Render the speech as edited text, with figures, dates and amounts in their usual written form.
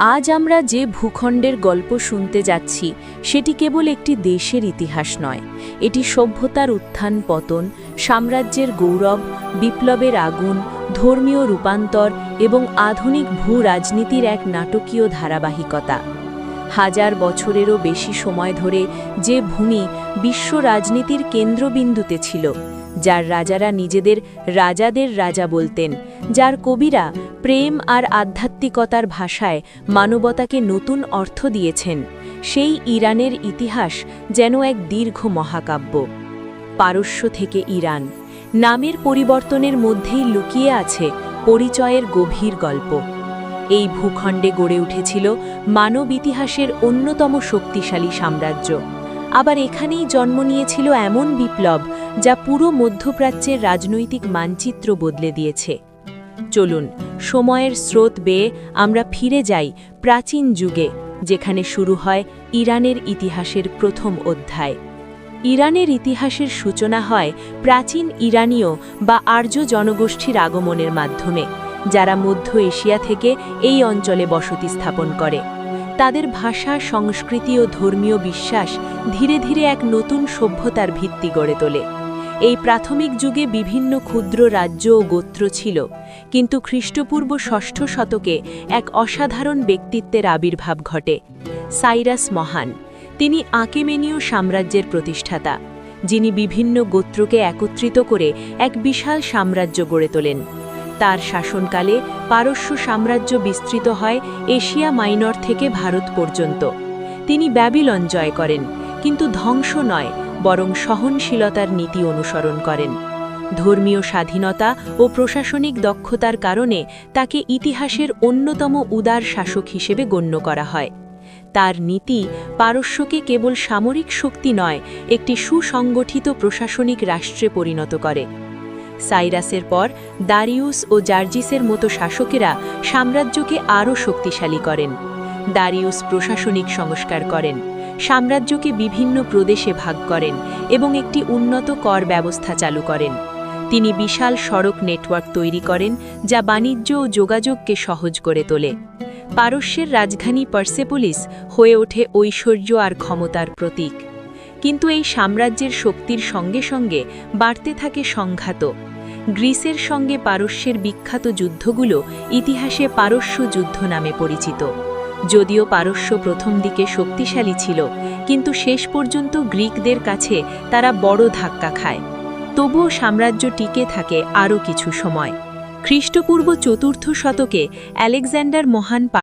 আজ আমরা যে ভূখণ্ডের গল্প শুনতে যাচ্ছি সেটি কেবল একটি দেশের ইতিহাস নয়, এটি সভ্যতার উত্থান পতন, সাম্রাজ্যের গৌরব, বিপ্লবের আগুন, ধর্মীয় রূপান্তর এবং আধুনিক ভূ-রাজনীতির এক নাটকীয় ধারাবাহিকতা। হাজার বছরেরও বেশি সময় ধরে যে ভূমি বিশ্ব রাজনীতির কেন্দ্রবিন্দুতে ছিল, যার রাজারা নিজেদের রাজাদের রাজা বলতেন, যার কবিরা প্রেম আর আধ্যাত্মিকতার ভাষায় মানবতাকে নতুন অর্থ দিয়েছেন, সেই ইরানের ইতিহাস যেন এক দীর্ঘ মহাকাব্য। পারস্য থেকে ইরান নামের পরিবর্তনের মধ্যেই লুকিয়ে আছে পরিচয়ের গভীর গল্প। এই ভূখণ্ডে গড়ে উঠেছিল মানব ইতিহাসের অন্যতম শক্তিশালী সাম্রাজ্য। আবার এখানেই জন্ম নিয়েছিল এমন বিপ্লব যা পুরো মধ্যপ্রাচ্যের রাজনৈতিক মানচিত্র বদলে দিয়েছে। চলুন সময়ের স্রোত বেয়ে আমরা ফিরে যাই প্রাচীন যুগে, যেখানে শুরু হয় ইরানের ইতিহাসের প্রথম অধ্যায়। ইরানের ইতিহাসের সূচনা হয় প্রাচীন ইরানীয় বা আর্য জনগোষ্ঠীর আগমনের মাধ্যমে, যারা মধ্য এশিয়া থেকে এই অঞ্চলে বসতি স্থাপন করে। তাদের ভাষা, সংস্কৃতি ও ধর্মীয় বিশ্বাস ধীরে ধীরে এক নতুন সভ্যতার ভিত্তি গড়ে তোলে। এই প্রাথমিক যুগে বিভিন্ন ক্ষুদ্র রাজ্য ও গোত্র ছিল, কিন্তু খ্রিস্টপূর্ব ষষ্ঠ শতকে এক অসাধারণ ব্যক্তিত্বের আবির্ভাব ঘটে, সাইরাস মহান। তিনি আকেমেনীয় সাম্রাজ্যের প্রতিষ্ঠাতা, যিনি বিভিন্ন গোত্রকে একত্রিত করে এক বিশাল সাম্রাজ্য গড়ে তোলেন। তার শাসনকালে পারস্য সাম্রাজ্য বিস্তৃত হয় এশিয়া মাইনর থেকে ভারত পর্যন্ত। তিনি ব্যাবিলন জয় করেন, কিন্তু ধ্বংস নয়, বরং সহনশীলতার নীতি অনুসরণ করেন। ধর্মীয় স্বাধীনতা ও প্রশাসনিক দক্ষতার কারণে তাকে ইতিহাসের অন্যতম উদার শাসক হিসেবে গণ্য করা হয়। তার নীতি পারস্যকে কেবল সামরিক শক্তি নয়, একটি সুসংগঠিত প্রশাসনিক রাষ্ট্রে পরিণত করে। সাইরাসের পর দারিউস ও জার্জিসের মতো শাসকেরা সাম্রাজ্যকে আরও শক্তিশালী করেন। দারিউস প্রশাসনিক সংস্কার করেন, সাম্রাজ্যকে বিভিন্ন প্রদেশে ভাগ করেন এবং একটি উন্নত কর ব্যবস্থা চালু করেন। তিনি বিশাল সড়ক নেটওয়ার্ক তৈরি করেন, যা বাণিজ্য ও যোগাযোগকে সহজ করে তোলে। পারস্যের রাজধানী পার্সেপোলিস হয়ে ওঠে ঐশ্বর্য আর ক্ষমতার প্রতীক। কিন্তু এই সাম্রাজ্যের শক্তির সঙ্গে সঙ্গে বাড়তে থাকে সংঘাত। গ্রিসের সঙ্গে পারস্যের বিখ্যাত যুদ্ধগুলো ইতিহাসে পারস্য যুদ্ধ নামে পরিচিত। যদিও পারস্য প্রথম দিকে শক্তিশালী ছিল, কিন্তু শেষ পর্যন্ত গ্রিকদের কাছে তারা বড় ধাক্কা খায়। তবুও সাম্রাজ্য টিকে থাকে আরও কিছু সময়। খ্রিস্টপূর্ব চতুর্থ শতকে আলেকজান্ডার মহান